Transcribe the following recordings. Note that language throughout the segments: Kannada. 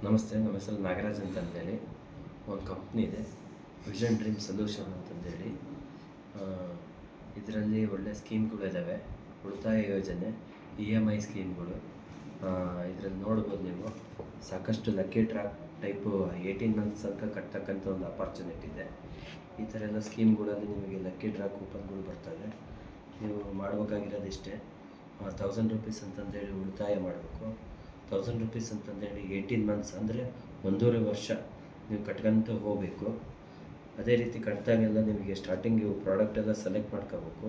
ನಮಸ್ತೆ, ನಮ್ಮ ಹೆಸರು ನಾಗರಾಜ್ ಅಂತಂದೇಳಿ. ಒಂದು ಕಂಪ್ನಿ ಇದೆ, ವಿಷನ್ ಡ್ರೀಮ್ ಸೊಲ್ಯೂಷನ್ ಅಂತಂದೇಳಿ. ಇದರಲ್ಲಿ ಒಳ್ಳೆ ಸ್ಕೀಮ್ಗಳಿದ್ದಾವೆ, ಉಳಿತಾಯ ಯೋಜನೆ, EMI ಸ್ಕೀಮ್ಗಳು. ಇದರಲ್ಲಿ ನೋಡ್ಬೋದು ನೀವು, ಸಾಕಷ್ಟು ಲಕ್ಕಿ ಡ್ರಾಪ್ ಟೈಪು 18 ಮಂತ್ಸ್ ತನಕ ಕಟ್ತಕ್ಕಂಥ ಒಂದು ಅಪಾರ್ಚುನಿಟಿ ಇದೆ. ಈ ಥರ ಎಲ್ಲ ಸ್ಕೀಮ್ಗಳಲ್ಲಿ ನಿಮಗೆ ಲಕ್ಕಿ ಡ್ರಾ ಕೂಪನ್ಗಳು ಬರ್ತವೆ. ನೀವು ಮಾಡಬೇಕಾಗಿರೋದು ಇಷ್ಟೇ, 1000 ರೂಪೀಸ್ ಅಂತಂದೇಳಿ ಉಳಿತಾಯ ಮಾಡಬೇಕು. 1000 ರೂಪೀಸ್ ಅಂತಂದೇಳಿ 18 ಮಂತ್ಸ್ ಅಂದರೆ 1.5 ವರ್ಷ ನೀವು ಕಟ್ಕೊಂತ ಹೋಗಬೇಕು. ಅದೇ ರೀತಿ ಕಟ್ಟಿದಾಗೆಲ್ಲ ನಿಮಗೆ ಸ್ಟಾರ್ಟಿಂಗ್ ಪ್ರಾಡಕ್ಟ್ ಎಲ್ಲ ಸೆಲೆಕ್ಟ್ ಮಾಡ್ಕೋಬೇಕು.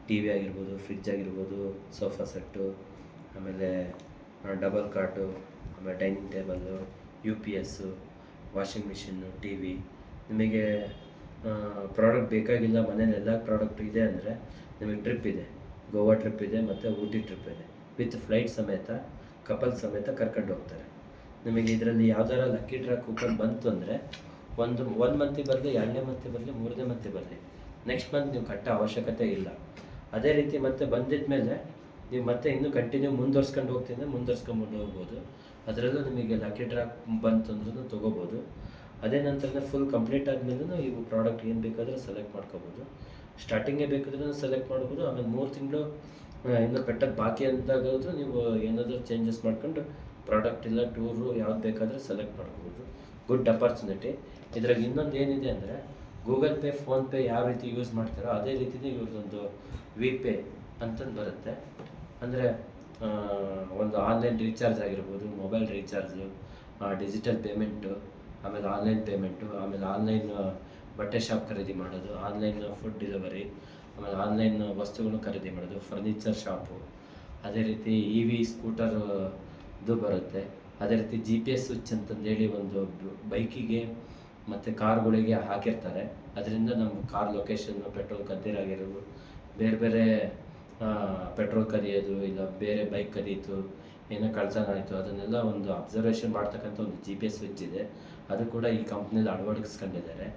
TV ಆಗಿರ್ಬೋದು, ಫ್ರಿಡ್ಜ್ ಆಗಿರ್ಬೋದು, ಸೋಫಾ ಸೆಟ್ಟು, ಆಮೇಲೆ ಡಬಲ್ ಕಾಟು, ಆಮೇಲೆ dining table, UPS, washing machine, TV. ನಿಮಗೆ ಪ್ರಾಡಕ್ಟ್ ಬೇಕಾಗಿಲ್ಲ, ಮನೇಲಿ ಎಲ್ಲ ಪ್ರಾಡಕ್ಟ್ ಇದೆ ಅಂದರೆ ನಿಮಗೆ ಟ್ರಿಪ್ ಇದೆ, ಗೋವಾ ಟ್ರಿಪ್ ಇದೆ ಮತ್ತು ಊಟಿ ಟ್ರಿಪ್ ಇದೆ, ವಿತ್ ಫ್ಲೈಟ್ ಸಮೇತ, ಕಪಲ್ ಸಮೇತ ಕರ್ಕೊಂಡು ಹೋಗ್ತಾರೆ. ನಿಮಗೆ ಇದರಲ್ಲಿ ಯಾವ್ದಾರ ಲಕ್ಕಿ ಡ್ರಾ ಕೂಪನ್ ಬಂತು ಅಂದರೆ ಒಂದು ಮಂತಿಗೆ ಬರಲಿ, 2ನೇ ಮಂತಿಗೆ ಬರಲಿ, 3ನೇ ಮಂತಿಗೆ ಬರಲಿ, ನೆಕ್ಸ್ಟ್ ಮಂತ್ ನೀವು ಕಟ್ಟೋ ಅವಶ್ಯಕತೆ ಇಲ್ಲ. ಅದೇ ರೀತಿ ಮತ್ತೆ ಬಂದಿದ್ದ ಮೇಲೆ ನೀವು ಮತ್ತೆ ಇನ್ನೂ ಕಂಟಿನ್ಯೂ ಮುಂದುವರ್ಸ್ಕೊಂಡು ಮುಂದುವರ್ಸ್ಕೊಂಡು ಹೋಗ್ಬೋದು. ಅದರಲ್ಲೂ ನಿಮಗೆ ಲಕ್ಕಿ ಡ್ರಾ ಬಂತು ಅಂದ್ರೂ ತೊಗೋಬೋದು. ಅದೇ ನಂತರ ಫುಲ್ ಕಂಪ್ಲೀಟ್ ಆದಮೇಲೂ ಇವು ಪ್ರಾಡಕ್ಟ್ ಏನು ಬೇಕಾದರೂ ಸೆಲೆಕ್ಟ್ ಮಾಡ್ಕೋಬೋದು. ಸ್ಟಾರ್ಟಿಂಗೇ ಬೇಕಾದ್ರೂ ಸೆಲೆಕ್ಟ್ ಮಾಡ್ಬೋದು. ಆಮೇಲೆ 3 ತಿಂಗಳು ಇನ್ನೂ ಕಟ್ಟೋಕ್ಕೆ ಬಾಕಿ ಅಂದಾಗಾದರೂ ನೀವು ಏನಾದರೂ ಚೇಂಜಸ್ ಮಾಡ್ಕೊಂಡು ಪ್ರಾಡಕ್ಟ್ ಇಲ್ಲ ಟೂರು ಯಾವ್ದು ಬೇಕಾದರೂ ಸೆಲೆಕ್ಟ್ ಮಾಡ್ಕೋಬೋದು. Good opportunity. ಇದ್ರಾಗ ಇನ್ನೊಂದು ಏನಿದೆ ಅಂದರೆ, ಗೂಗಲ್ ಪೇ, ಫೋನ್ಪೇ ಯಾವ ರೀತಿ ಯೂಸ್ ಮಾಡ್ತಾರೋ ಅದೇ ರೀತಿಯೇ ಇವ್ರದ್ದೊಂದು ವಿಪೇ ಅಂತಂದು ಬರುತ್ತೆ. ಅಂದರೆ ಒಂದು ಆನ್ಲೈನ್ ರೀಚಾರ್ಜ್ ಆಗಿರ್ಬೋದು, ಮೊಬೈಲ್ ರೀಚಾರ್ಜು, ಡಿಜಿಟಲ್ ಪೇಮೆಂಟು, ಆಮೇಲೆ ಆನ್ಲೈನ್ ಪೇಮೆಂಟು, ಆಮೇಲೆ ಆನ್ಲೈನ್ ಬಟ್ಟೆ ಶಾಪ್ ಖರೀದಿ ಮಾಡೋದು, ಆನ್ಲೈನ್ ಫುಡ್ ಡೆಲಿವರಿ, ಆಮೇಲೆ ಆನ್ಲೈನ್ ವಸ್ತುಗಳು ಖರೀದಿ ಮಾಡೋದು, ಫರ್ನಿಚರ್ ಶಾಪು, ಅದೇ ರೀತಿ EV ಸ್ಕೂಟರ್ದು ಬರುತ್ತೆ. ಅದೇ ರೀತಿ GPS ಸ್ವಿಚ್ ಅಂತಂದೇಳಿ ಒಂದು ಬೈಕಿಗೆ ಮತ್ತು ಕಾರ್ಗಳಿಗೆ ಹಾಕಿರ್ತಾರೆ. ಅದರಿಂದ ನಮ್ಮ ಕಾರ್ ಲೊಕೇಶನ್ನು, ಪೆಟ್ರೋಲ್ ಕದ್ದಿರಾಗಿರೋದು, ಬೇರೆ ಬೇರೆ ಪೆಟ್ರೋಲ್ ಕದಿಯೋದು, ಇಲ್ಲ ಬೇರೆ ಬೈಕ್ ಕದೀತು, ಏನೋ ಕಳ್ತನ ಆಯಿತು, ಅದನ್ನೆಲ್ಲ ಒಂದು ಅಬ್ಸರ್ವೇಷನ್ ಮಾಡ್ತಕ್ಕಂಥ ಒಂದು GPS ಸ್ವಿಚ್ ಇದೆ. ಅದು ಕೂಡ ಈ ಕಂಪ್ನಿಯಲ್ಲಿ ಅಳವಡಿಸ್ಕೊಂಡಿದ್ದಾರೆ.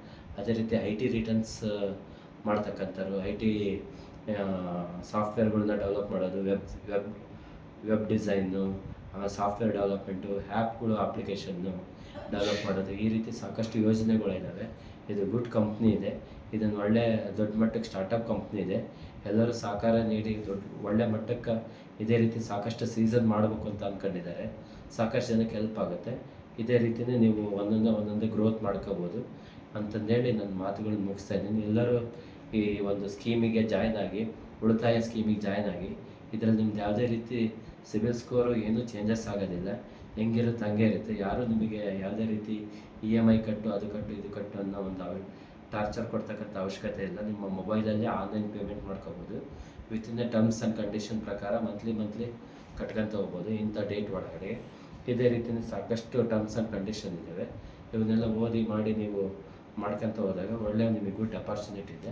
ಅದೇ ರೀತಿ IT ರಿಟರ್ನ್ಸ್ ಮಾಡ್ತಕ್ಕಂಥವ್ರು, IT ಸಾಫ್ಟ್ವೇರ್ಗಳನ್ನ ಡೆವಲಪ್ ಮಾಡೋದು, ವೆಬ್ ಡಿಸೈನು, ಸಾಫ್ಟ್ವೇರ್ ಡೆವಲಪ್ಮೆಂಟು, ಆ್ಯಪ್ಗಳು, ಅಪ್ಲಿಕೇಶನ್ನು ಡೆವಲಪ್ ಮಾಡೋದು, ಈ ರೀತಿ ಸಾಕಷ್ಟು ಯೋಜನೆಗಳಿದ್ದಾವೆ. ಇದು ಗುಡ್ ಕಂಪ್ನಿ ಇದೆ. ಇದನ್ನು ಒಳ್ಳೆ ದೊಡ್ಡ ಮಟ್ಟಕ್ಕೆ ಸ್ಟಾರ್ಟಪ್ ಕಂಪ್ನಿ ಇದೆ. ಎಲ್ಲರೂ ಸಹಕಾರ ನೀಡಿ ಒಳ್ಳೆ ಮಟ್ಟಕ್ಕೆ ಇದೇ ರೀತಿ ಸಾಕಷ್ಟು ಸೀಸನ್ ಮಾಡಬೇಕು ಅಂತ ಅಂದ್ಕೊಂಡಿದ್ದಾರೆ. ಸಾಕಷ್ಟು ಜನಕ್ಕೆ ಹೆಲ್ಪ್ ಆಗುತ್ತೆ. ಇದೇ ರೀತಿಯೇ ನೀವು ಒಂದೊಂದೇ ಗ್ರೋತ್ ಮಾಡ್ಕೋಬೋದು ಅಂತಂದೇಳಿ ನನ್ನ ಮಾತುಗಳನ್ನ ಮುಗಿಸ್ತಾ ಇದ್ದೀನಿ. ಎಲ್ಲರೂ ಈ ಒಂದು ಸ್ಕೀಮಿಗೆ ಜಾಯ್ನ್ ಆಗಿ, ಉಳಿತಾಯ ಸ್ಕೀಮಿಗೆ ಜಾಯ್ನ್ ಆಗಿ. ಇದರಲ್ಲಿ ನಿಮ್ದು ಯಾವುದೇ ರೀತಿ ಸಿಬಿಲ್ ಸ್ಕೋರು ಏನೂ ಚೇಂಜಸ್ ಆಗೋದಿಲ್ಲ, ಹೆಂಗಿರುತ್ತೆ ಹಂಗೆ ಇರುತ್ತೆ. ಯಾರೂ ನಿಮಗೆ ಯಾವುದೇ ರೀತಿ EMI ಕಟ್ಟು, ಅದು ಕಟ್ಟು, ಇದು ಕಟ್ಟು ಅನ್ನೋ ಒಂದು ಟಾರ್ಚರ್ ಕೊಡ್ತಕ್ಕಂಥ ಅವಶ್ಯಕತೆ ಇಲ್ಲ. ನಿಮ್ಮ ಮೊಬೈಲಲ್ಲೇ ಆನ್ಲೈನ್ ಪೇಮೆಂಟ್ ಮಾಡ್ಕೋಬೋದು. Within the terms and condition ಪ್ರಕಾರ ಮಂತ್ಲಿ ಕಟ್ಕೊತ ಹೋಗ್ಬೋದು ಇಂಥ ಡೇಟ್ ಒಳಗಡೆ. ಇದೇ ರೀತಿಯೇ ಸಾಕಷ್ಟು ಟರ್ಮ್ಸ್ ಆ್ಯಂಡ್ ಕಂಡೀಷನ್ ಇದ್ದಾವೆ. ಇವನ್ನೆಲ್ಲ ಓದಿ ಮಾಡಿ ನೀವು ಮಾಡ್ಕೊತ ಹೋದಾಗ ಒಳ್ಳೆಯ ನಿಮಗೆ ಗುಡ್ ಅಪಾರ್ಚುನಿಟಿ ಇದೆ.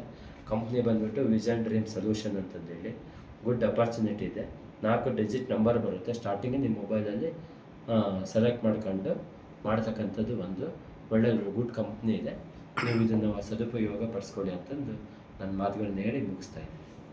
ಕಂಪ್ನಿ ಬಂದುಬಿಟ್ಟು ವಿಷನ್ ಡ್ರೀಮ್ ಸೊಲ್ಯೂಷನ್ ಅಂತಂದೇಳಿ ಗುಡ್ ಅಪಾರ್ಚುನಿಟಿ ಇದೆ. 4 ಡಿಜಿಟ್ ನಂಬರ್ ಬರುತ್ತೆ. ಸ್ಟಾರ್ಟಿಂಗ್ ನಿಮ್ಮ ಮೊಬೈಲಲ್ಲಿ ಸೆಲೆಕ್ಟ್ ಮಾಡ್ಕೊಂಡು ಮಾಡ್ತಕ್ಕಂಥದ್ದು ಒಂದು ಒಳ್ಳೆ ಗುಡ್ ಕಂಪ್ನಿ ಇದೆ. ನೀವು ಇದನ್ನು ಸದುಪಯೋಗ ಪಡಿಸ್ಕೊಳ್ಳಿ ಅಂತಂದು ನನ್ನ ಮಾತುಗಳನ್ನ ಹೇಳಿ ಮುಗಿಸ್ತಾ ಇದ್ದೀನಿ.